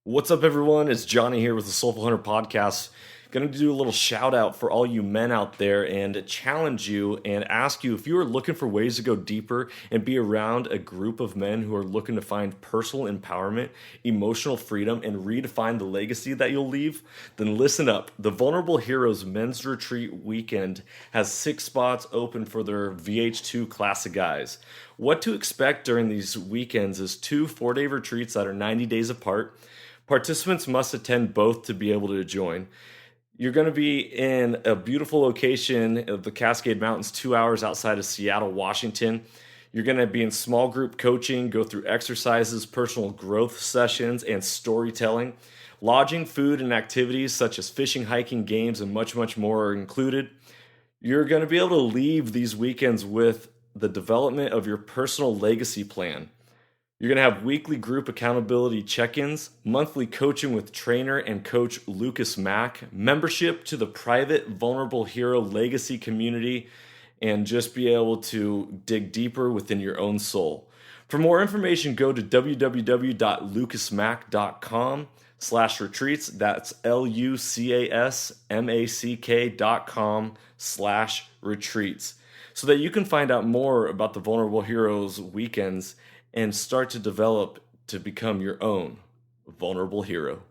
What's up, everyone? It's Johnny here with the Soulful Hunter podcast. Going to do a little shout out for all you men out there and challenge you and ask you if you are looking for ways to go deeper and be around a group of men who are looking to find personal empowerment, emotional freedom, and redefine the legacy that you'll leave. Then listen up. The Vulnerable Heroes Men's Retreat Weekend has 6 spots open for their VH2 class of guys. What to expect during these weekends is 2 4-day retreats that are 90 days apart. Participants must attend both to be able to join. You're going to be in a beautiful location of the Cascade Mountains, 2 hours outside of Seattle, Washington. You're going to be in small group coaching, go through exercises, personal growth sessions, and storytelling. Lodging, food, and activities such as fishing, hiking, games, and much, much more are included. You're going to be able to leave these weekends with the development of your personal legacy plan. You're going to have weekly group accountability check-ins, monthly coaching with trainer and coach Lucas Mack, membership to the private Vulnerable Hero Legacy community, and just be able to dig deeper within your own soul. For more information, go to www.lucasmack.com/retreats. That's lucasmack.com/retreats, so that you can find out more about the Vulnerable Heroes weekends and start to develop to become your own vulnerable hero.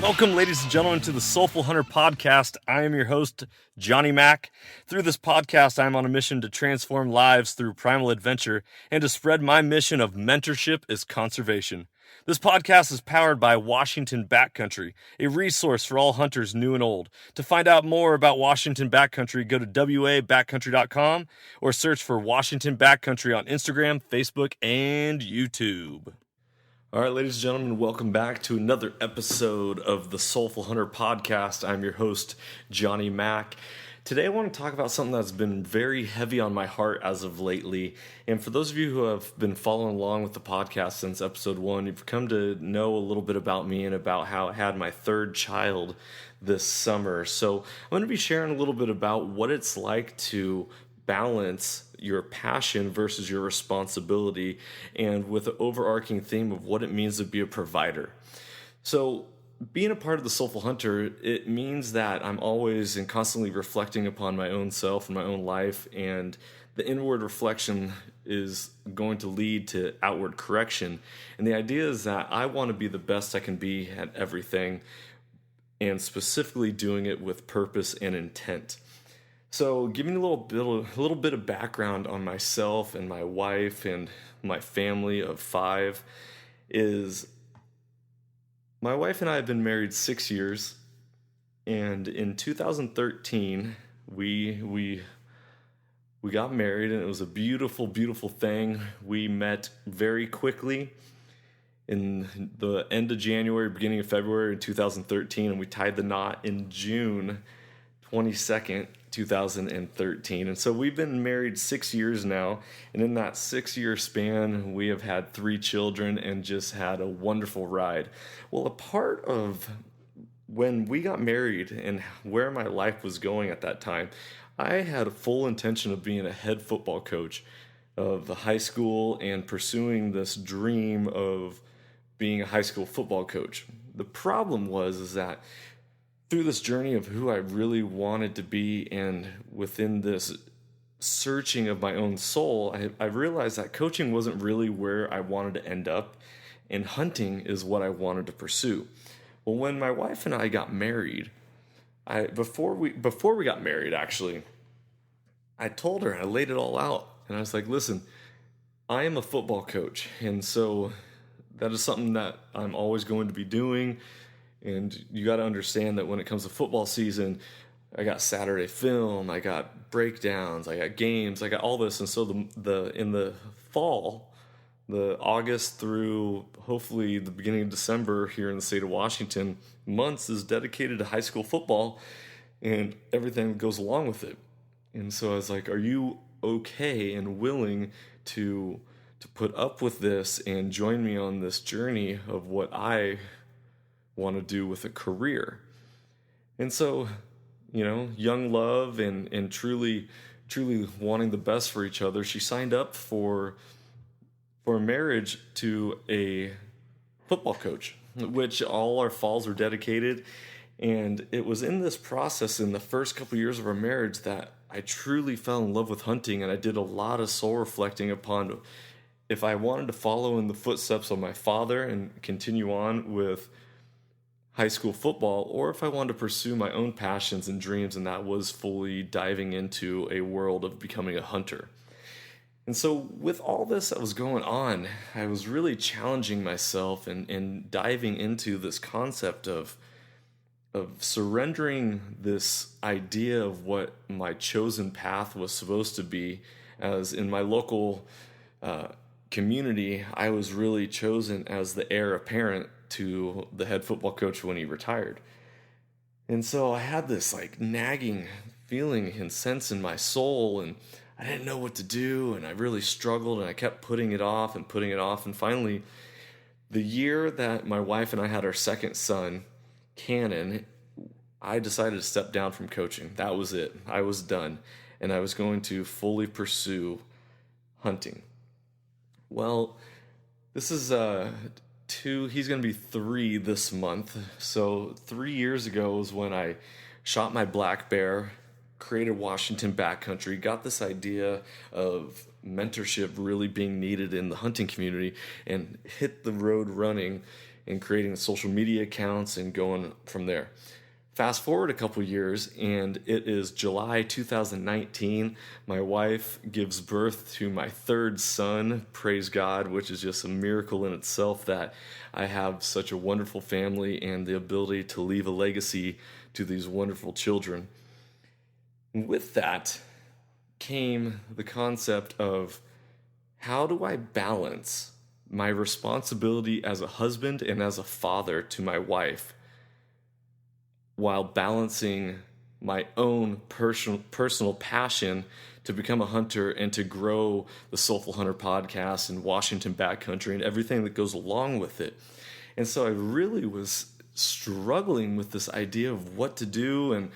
Welcome, ladies and gentlemen, to the Soulful Hunter podcast. I am your host, Johnny Mack. Through this podcast, I am on a mission to transform lives through primal adventure and to spread my mission of mentorship as conservation. This podcast is powered by Washington Backcountry, a resource for all hunters new and old. To find out more about Washington Backcountry, go to wabackcountry.com or search for Washington Backcountry on Instagram, Facebook, and YouTube. All right, ladies and gentlemen, welcome back to another episode of the Soulful Hunter podcast. I'm your host, Johnny Mack. Today I want to talk about something that's been very heavy on my heart as of lately. And for those of you who have been following along with the podcast since episode 1, you've come to know a little bit about me and about how I had my 3rd child this summer. So I'm going to be sharing a little bit about what it's like to balance your passion versus your responsibility, and with the overarching theme of what it means to be a provider. So being a part of the Soulful Hunter, it means that I'm always and constantly reflecting upon my own self and my own life, and the inward reflection is going to lead to outward correction. And the idea is that I want to be the best I can be at everything, and specifically doing it with purpose and intent. So giving a little bit of background on myself and my wife and my family of 5 is my wife and I have been married 6 years, and in 2013 we got married, and it was a beautiful, beautiful thing. We met very quickly in the end of January, beginning of February in 2013, and we tied the knot in June 22nd, 2013. And so we've been married 6 years now, and in that 6-year span we have had 3 children and just had a wonderful ride. Well, a part of when we got married and where my life was going at that time, I had a full intention of being a head football coach of the high school and pursuing this dream of being a high school football coach. The problem was that through this journey of who I really wanted to be, and within this searching of my own soul, I realized that coaching wasn't really where I wanted to end up, and hunting is what I wanted to pursue. Well, when my wife and I got married, before we got married, actually, I told her, I laid it all out, and I was like, listen, I am a football coach, and so that is something that I'm always going to be doing. And you got to understand that when it comes to football season, I got Saturday film, I got breakdowns, I got games, I got all this. And so in the fall, the August through hopefully the beginning of December here in the state of Washington, months is dedicated to high school football and everything that goes along with it. And so I was like, are you okay and willing to put up with this and join me on this journey of what I want to do with a career. And so, young love and truly wanting the best for each other, she signed up for a marriage to a football coach, which all our falls were dedicated. And it was in this process, in the first couple years of our marriage, that I truly fell in love with hunting, and I did a lot of soul reflecting upon if I wanted to follow in the footsteps of my father and continue on with high school football, or if I wanted to pursue my own passions and dreams, and that was fully diving into a world of becoming a hunter. And so with all this that was going on, I was really challenging myself and diving into this concept of surrendering this idea of what my chosen path was supposed to be. As in my local community, I was really chosen as the heir apparent to the head football coach when he retired. And so I had this nagging feeling and sense in my soul, and I didn't know what to do, and I really struggled, and I kept putting it off. And finally, the year that my wife and I had our second son, Cannon, I decided to step down from coaching. That was it. I was done, and I was going to fully pursue hunting. Well, this is he's going to be 3 this month. So 3 years ago was when I shot my black bear, created Washington backcountry, got this idea of mentorship really being needed in the hunting community, and hit the road running and creating social media accounts and going from there. Fast forward a couple years, and it is July 2019. My wife gives birth to my 3rd son, praise God, which is just a miracle in itself that I have such a wonderful family and the ability to leave a legacy to these wonderful children. And with that came the concept of, how do I balance my responsibility as a husband and as a father to my wife, while balancing my own personal passion to become a hunter and to grow the Soulful Hunter podcast and Washington backcountry and everything that goes along with it. And so I really was struggling with this idea of what to do. And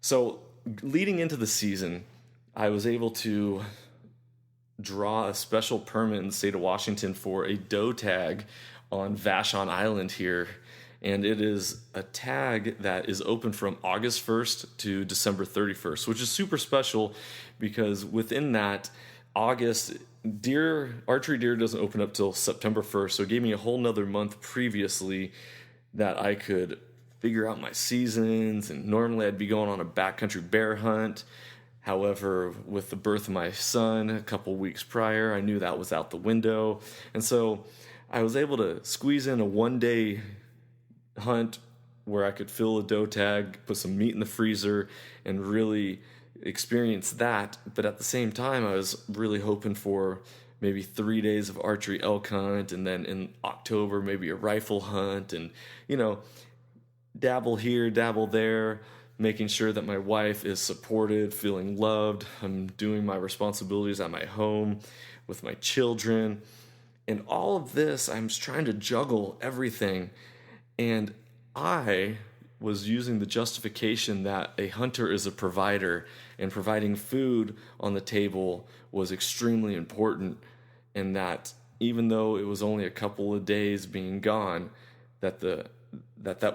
so leading into the season, I was able to draw a special permit in the state of Washington for a doe tag on Vashon Island here. And it is a tag that is open from August 1st to December 31st, which is super special because within that August, archery deer doesn't open up till September 1st. So it gave me a whole nother month previously that I could figure out my seasons. And normally I'd be going on a backcountry bear hunt. However, with the birth of my son a couple weeks prior, I knew that was out the window. And so I was able to squeeze in a 1-day hunt where I could fill a doe tag, put some meat in the freezer, and really experience that. But at the same time, I was really hoping for maybe 3 days of archery elk hunt, and then in October, maybe a rifle hunt, and, dabble here, dabble there, making sure that my wife is supported, feeling loved. I'm doing my responsibilities at my home with my children. And all of this, I'm just trying to juggle everything. And I was using the justification that a hunter is a provider, and providing food on the table was extremely important, and that even though it was only a couple of days being gone, that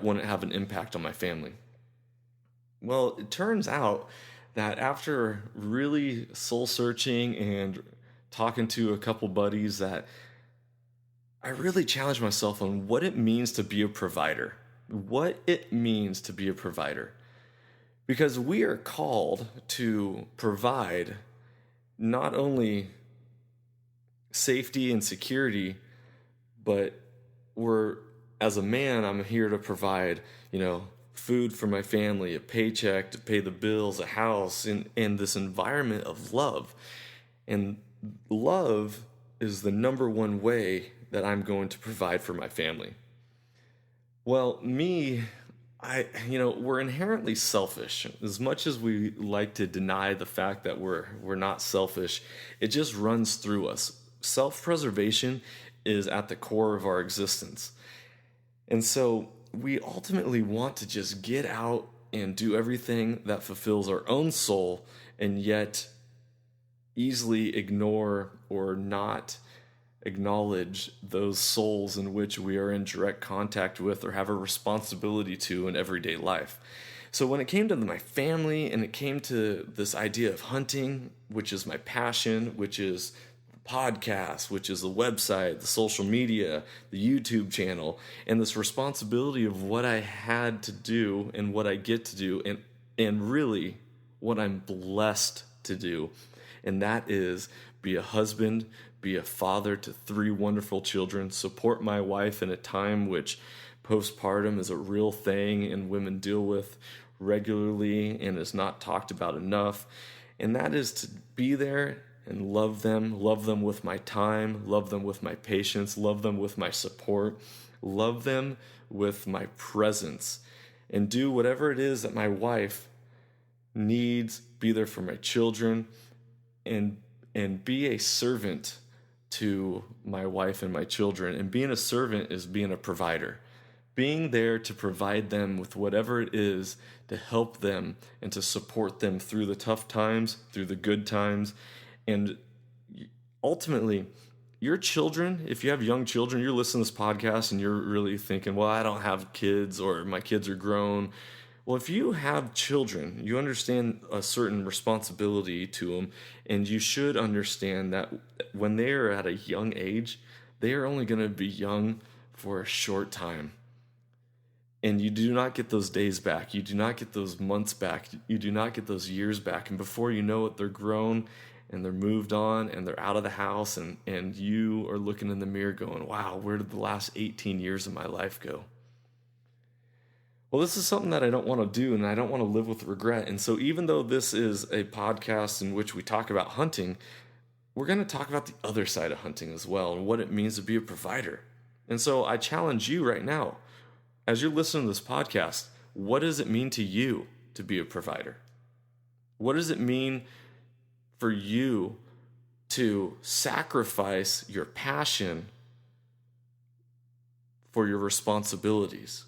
wouldn't have an impact on my family. Well, it turns out that after really soul searching and talking to a couple buddies, that I really challenged myself on what it means to be a provider. What it means to be a provider. Because we are called to provide not only safety and security, but as a man, I'm here to provide, food for my family, a paycheck to pay the bills, a house, and this environment of love. And love is the number one way that I'm going to provide for my family. Well, we're inherently selfish. As much as we like to deny the fact that we're not selfish, it just runs through us. Self-preservation is at the core of our existence. And so we ultimately want to just get out and do everything that fulfills our own soul, and yet easily ignore or not acknowledge those souls in which we are in direct contact with or have a responsibility to in everyday life. So when it came to my family and it came to this idea of hunting, which is my passion, which is podcast, which is the website, the social media, the YouTube channel, and this responsibility of what I had to do and what I get to do, and really what I'm blessed to do, and that is be a husband, be a father to 3 wonderful children, support my wife in a time which postpartum is a real thing and women deal with regularly and is not talked about enough. And that is to be there and love them with my time, love them with my patience, love them with my support, love them with my presence, and do whatever it is that my wife needs, be there for my children, and be a servant to my wife and my children. And being a servant is being a provider. Being there to provide them with whatever it is to help them and to support them through the tough times, through the good times. And ultimately, your children, if you have young children, you're listening to this podcast and you're really thinking, well, I don't have kids or my kids are grown. Well, if you have children, you understand a certain responsibility to them, and you should understand that when they are at a young age, they are only going to be young for a short time. And you do not get those days back. You do not get those months back. You do not get those years back. And before you know it, they're grown and they're moved on and they're out of the house, and you are looking in the mirror going, wow, where did the last 18 years of my life go? Well, this is something that I don't want to do, and I don't want to live with regret. And so even though this is a podcast in which we talk about hunting, we're going to talk about the other side of hunting as well and what it means to be a provider. And so I challenge you right now, as you're listening to this podcast, what does it mean to you to be a provider? What does it mean for you to sacrifice your passion for your responsibilities?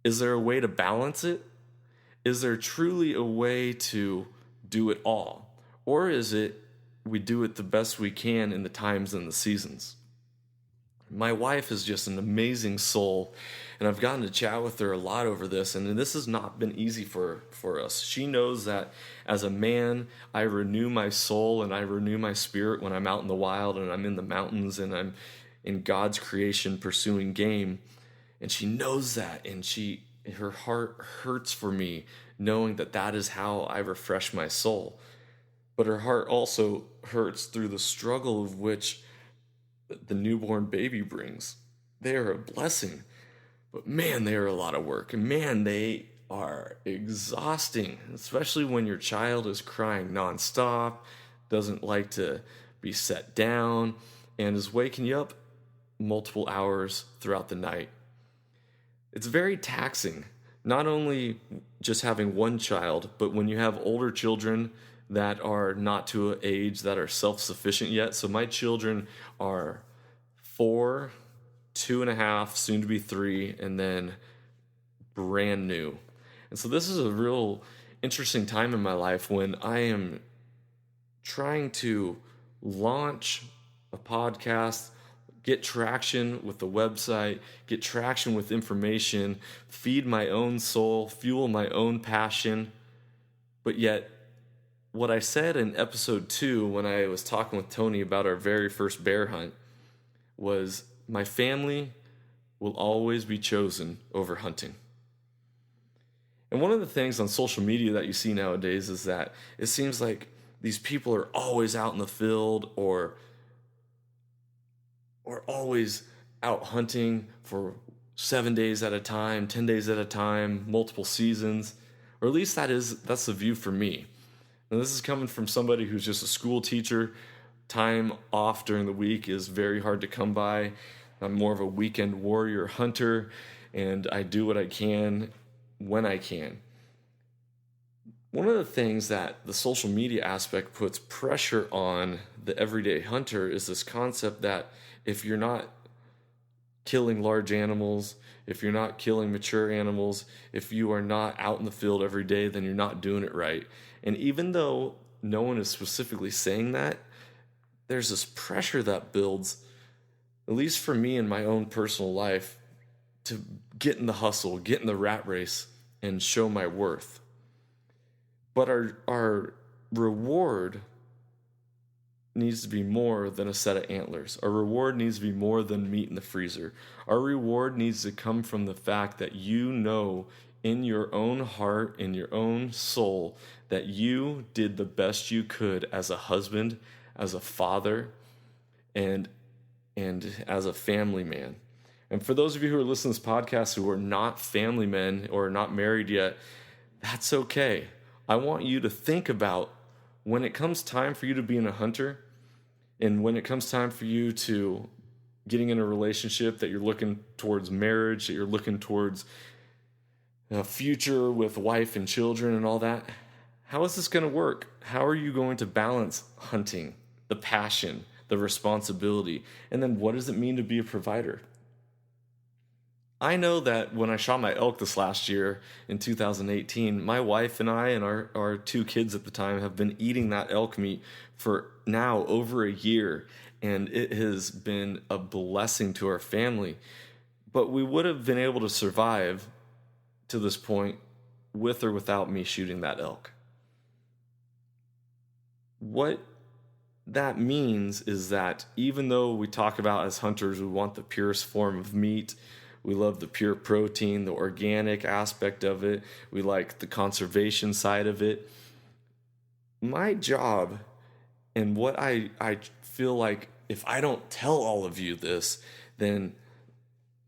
Is there a way to balance it? Is there truly a way to do it all? Or is it we do it the best we can in the times and the seasons? My wife is just an amazing soul, and I've gotten to chat with her a lot over this, and this has not been easy for us. She knows that as a man, I renew my soul and I renew my spirit when I'm out in the wild and I'm in the mountains and I'm in God's creation pursuing game. And she knows that, and her heart hurts for me knowing that that is how I refresh my soul. But her heart also hurts through the struggle of which the newborn baby brings. They are a blessing, but man, they are a lot of work. And man, they are exhausting, especially when your child is crying nonstop, doesn't like to be set down, and is waking you up multiple hours throughout the night. It's very taxing, not only just having one child, but when you have older children that are not to an age that are self-sufficient yet. So my children are 4, 2.5, soon to be 3, and then brand new. And so this is a real interesting time in my life when I am trying to launch a podcast, get traction with the website, get traction with information, feed my own soul, fuel my own passion. But yet, what I said in episode 2 when I was talking with Tony about our very first bear hunt was my family will always be chosen over hunting. And one of the things on social media that you see nowadays is that it seems like these people are always out in the field or always out hunting for 7 days at a time, 10 days at a time, multiple seasons, or at least that's the view for me. And this is coming from somebody who's just a school teacher. Time off during the week is very hard to come by. I'm more of a weekend warrior hunter. and I do what I can when I can. One of the things that the social media aspect puts pressure on the everyday hunter is this concept that if you're not killing large animals, if you're not killing mature animals, if you are not out in the field every day, then you're not doing it right. And even though no one is specifically saying that, there's this pressure that builds, at least for me in my own personal life, to get in the hustle, get in the rat race, and show my worth. But our reward needs to be more than a set of antlers. Our reward needs to be more than meat in the freezer. Our reward needs to come from the fact that you know in your own heart, in your own soul, that you did the best you could as a husband, as a father, and as a family man. And for those of you who are listening to this podcast who are not family men or are not married yet, that's okay. I want you to think about when it comes time for you to be a hunter, and when it comes time for you to getting in a relationship, that you're looking towards marriage, that you're looking towards a future with wife and children and all that, how is this going to work? How are you going to balance hunting, the passion, the responsibility, and then what does it mean to be a provider? I know that when I shot my elk this last year in 2018, my wife and I and our 2 kids at the time have been eating that elk meat for now over a year, and it has been a blessing to our family. But we would have been able to survive to this point with or without me shooting that elk. What that means is that even though we talk about as hunters, we want the purest form of meat, we love the pure protein, the organic aspect of it. We like the conservation side of it. My job, and what I feel like if I don't tell all of you this, then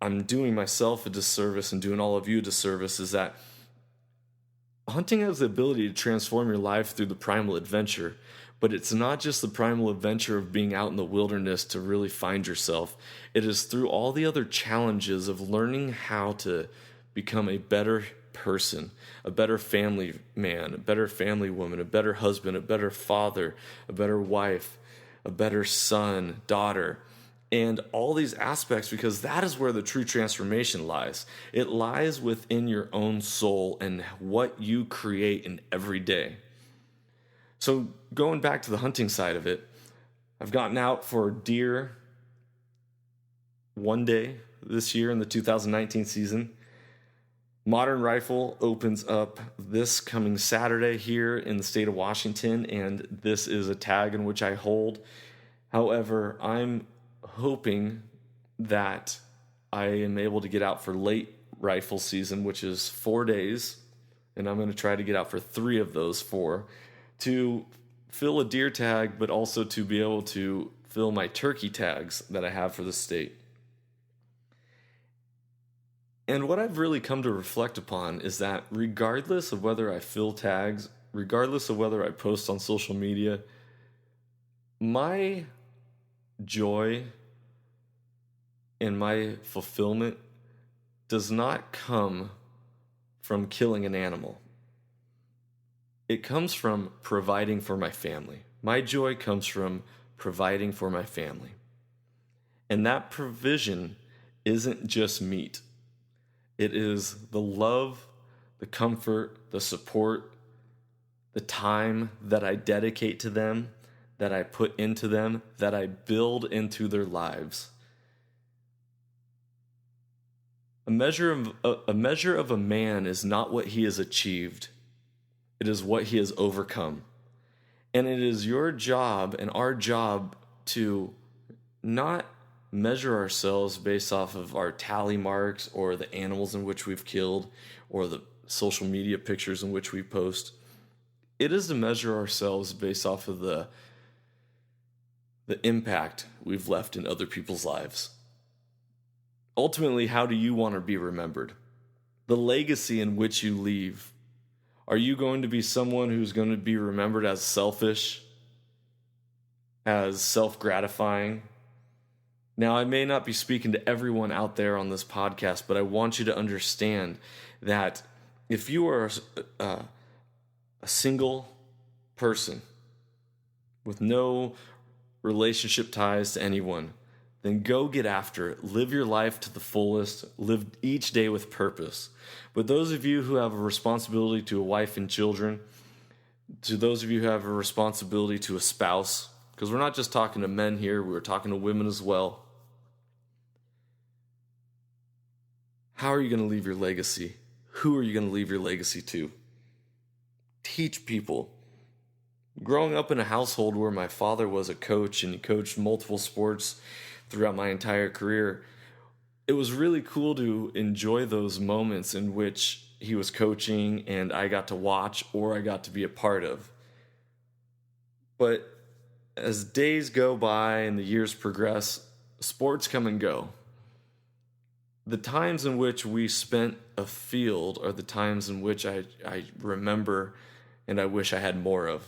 I'm doing myself a disservice and doing all of you a disservice, is that hunting has the ability to transform your life through the primal adventure. But it's not just the primal adventure of being out in the wilderness to really find yourself. It is through all the other challenges of learning how to become a better person, a better family man, a better family woman, a better husband, a better father, a better wife, a better son, daughter, and all these aspects, because that is where the true transformation lies. It lies within your own soul and what you create in every day. So going back to the hunting side of it, I've gotten out for deer one day this year in the 2019 season. Modern Rifle opens up this coming Saturday here in the state of Washington, and this is a tag in which I hold. However, I'm hoping that I am able to get out for late rifle season, which is 4 days, and I'm going to try to get out for 3 of those 4. To fill a deer tag, but also to be able to fill my turkey tags that I have for the state. And what I've really come to reflect upon is that regardless of whether I fill tags, regardless of whether I post on social media, my joy and my fulfillment does not come from killing an animal. It comes from providing for my family. My joy comes from providing for my family. And that provision isn't just meat. It is the love, the comfort, the support, the time that I dedicate to them, that I put into them, that I build into their lives. A measure of a man is not what he has achieved. It is what he has overcome. And it is your job and our job to not measure ourselves based off of our tally marks or the animals in which we've killed or the social media pictures in which we post. It is to measure ourselves based off of the impact we've left in other people's lives. Ultimately, how do you want to be remembered? The legacy in which you leave. Are you going to be someone who's going to be remembered as selfish, as self-gratifying, Now, I may not be speaking to everyone out there on this podcast, but I want you to understand that if you are a single person with no relationship ties to anyone, then go get after it. Live your life to the fullest. Live each day with purpose. But those of you who have a responsibility to a wife and children, to those of you who have a responsibility to a spouse, because we're not just talking to men here, we're talking to women as well. How are you going to leave your legacy? Who are you going to leave your legacy to? Teach people. Growing up in a household where my father was a coach and he coached multiple sports throughout my entire career, it was really cool to enjoy those moments in which he was coaching and I got to watch or I got to be a part of. But as days go by and the years progress, sports come and go. The times in which we spent afield are the times in which I remember and I wish I had more of.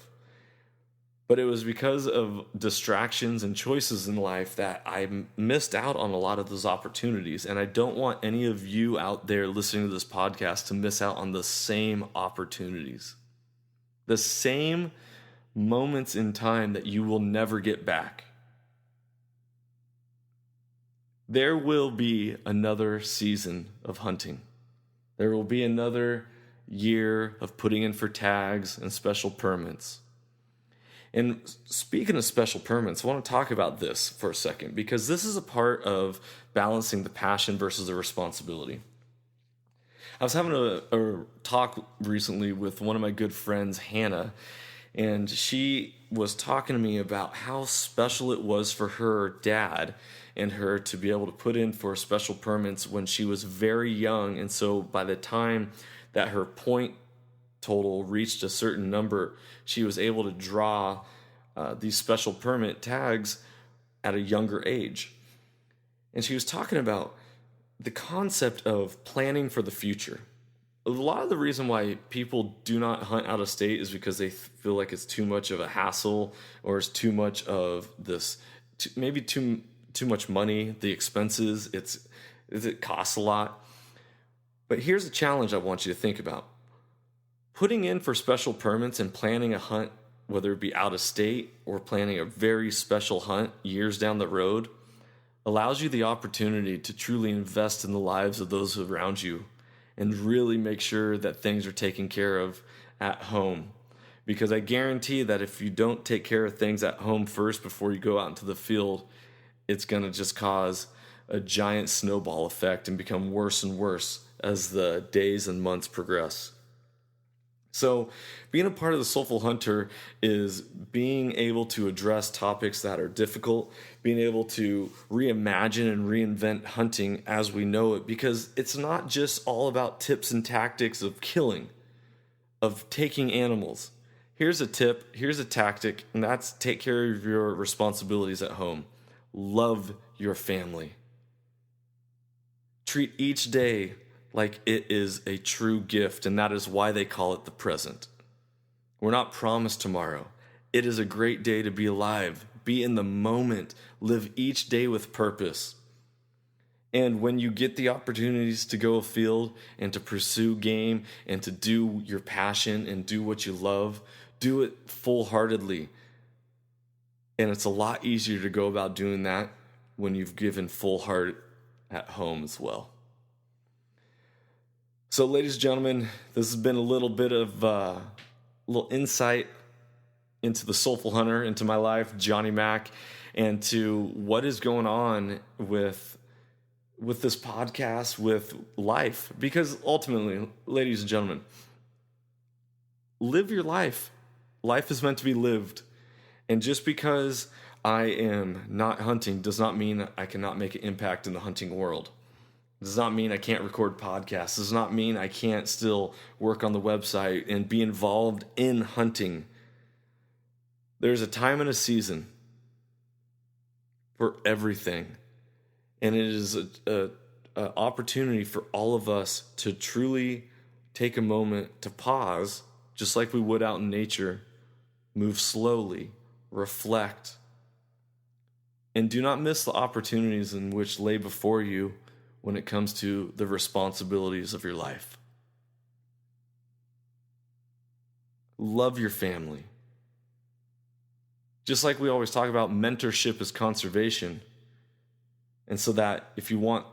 But it was because of distractions and choices in life that I missed out on a lot of those opportunities. And I don't want any of you out there listening to this podcast to miss out on the same opportunities. The same moments in time that you will never get back. There will be another season of hunting. There will be another year of putting in for tags and special permits. And speaking of special permits, I want to talk about this for a second because this is a part of balancing the passion versus the responsibility. I was having a talk recently with one of my good friends, Hannah, and she was talking to me about how special it was for her dad and her to be able to put in for special permits when she was very young. And so by the time that her point total reached a certain number, she was able to draw these special permit tags at a younger age. And she was talking about the concept of planning for the future. A lot of the reason why people do not hunt out of state is because they feel like it's too much of a hassle or it's too much of this, maybe too much money, the expenses, it costs a lot. But here's a challenge I want you to think about. Putting in for special permits and planning a hunt, whether it be out of state or planning a very special hunt years down the road, allows you the opportunity to truly invest in the lives of those around you and really make sure that things are taken care of at home. Because I guarantee that if you don't take care of things at home first before you go out into the field, it's going to just cause a giant snowball effect and become worse and worse as the days and months progress. So being a part of the Soulful Hunter is being able to address topics that are difficult, being able to reimagine and reinvent hunting as we know it, because it's not just all about tips and tactics of killing, of taking animals. Here's a tip, here's a tactic, and that's take care of your responsibilities at home. Love your family. Treat each day like it is a true gift, and that is why they call it the present. We're not promised tomorrow. It is a great day to be alive. Be in the moment. Live each day with purpose. And when you get the opportunities to go afield and to pursue game and to do your passion and do what you love, do it full-heartedly. And it's a lot easier to go about doing that when you've given full heart at home as well. So, ladies and gentlemen, this has been a little bit of a little insight into the Soulful Hunter, into my life, Johnny Mack, and to what is going on with this podcast, with life. Because ultimately, ladies and gentlemen, live your life. Life is meant to be lived. And just because I am not hunting does not mean I cannot make an impact in the hunting world. It does not mean I can't record podcasts. It does not mean I can't still work on the website and be involved in hunting. There's a time and a season for everything. And it is an opportunity for all of us to truly take a moment to pause, just like we would out in nature, move slowly, reflect, And do not miss the opportunities in which lay before you when it comes to the responsibilities of your life. Love your family. Just like we always talk about, mentorship is conservation. And so that if you want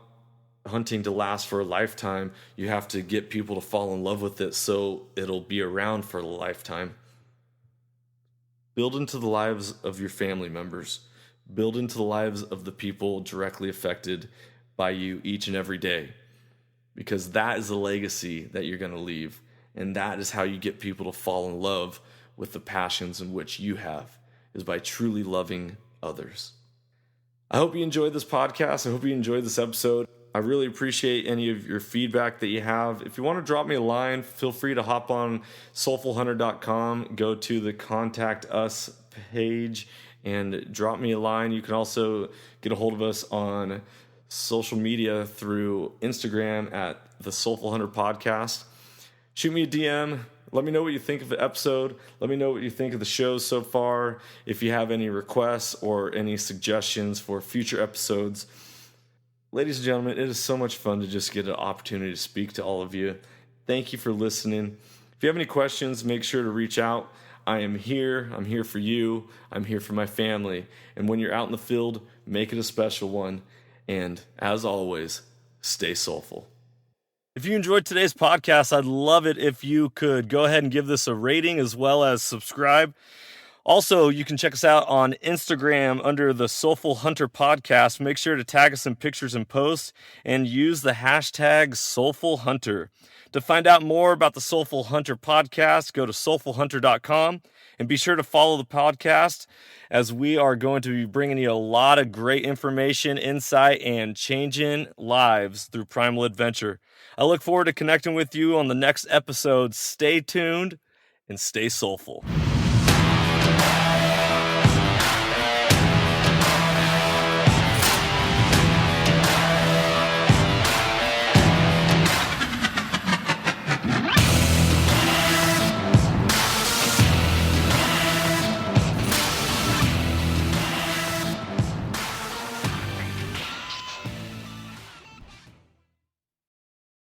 hunting to last for a lifetime, you have to get people to fall in love with it so it'll be around for a lifetime. Build into the lives of your family members. Build into the lives of the people directly affected by you each and every day. Because that is the legacy that you're going to leave. And that is how you get people to fall in love with the passions in which you have, is by truly loving others. I hope you enjoyed this podcast. I hope you enjoyed this episode. I really appreciate any of your feedback that you have. If you want to drop me a line, feel free to hop on soulfulhunter.com, go to the Contact Us page, and drop me a line. You can also get a hold of us on social media through Instagram at the Soulful Hunter Podcast. Shoot me a DM. Let me know what you think of the episode. Let me know what you think of the show so far. If you have any requests or any suggestions for future episodes. Ladies and gentlemen, it is so much fun to just get an opportunity to speak to all of you. Thank you for listening. If you have any questions, make sure to reach out. I am here. I'm here for you. I'm here for my family. And when you're out in the field, make it a special one. And as always, stay soulful. If you enjoyed today's podcast, I'd love it if you could go ahead and give this a rating as well as subscribe. Also, you can check us out on Instagram under the Soulful Hunter Podcast. Make sure to tag us in pictures and posts and use the hashtag Soulful Hunter. To find out more about the Soulful Hunter Podcast, go to soulfulhunter.com and be sure to follow the podcast as we are going to be bringing you a lot of great information, insight, and changing lives through primal adventure. I look forward to connecting with you on the next episode. Stay tuned and stay soulful.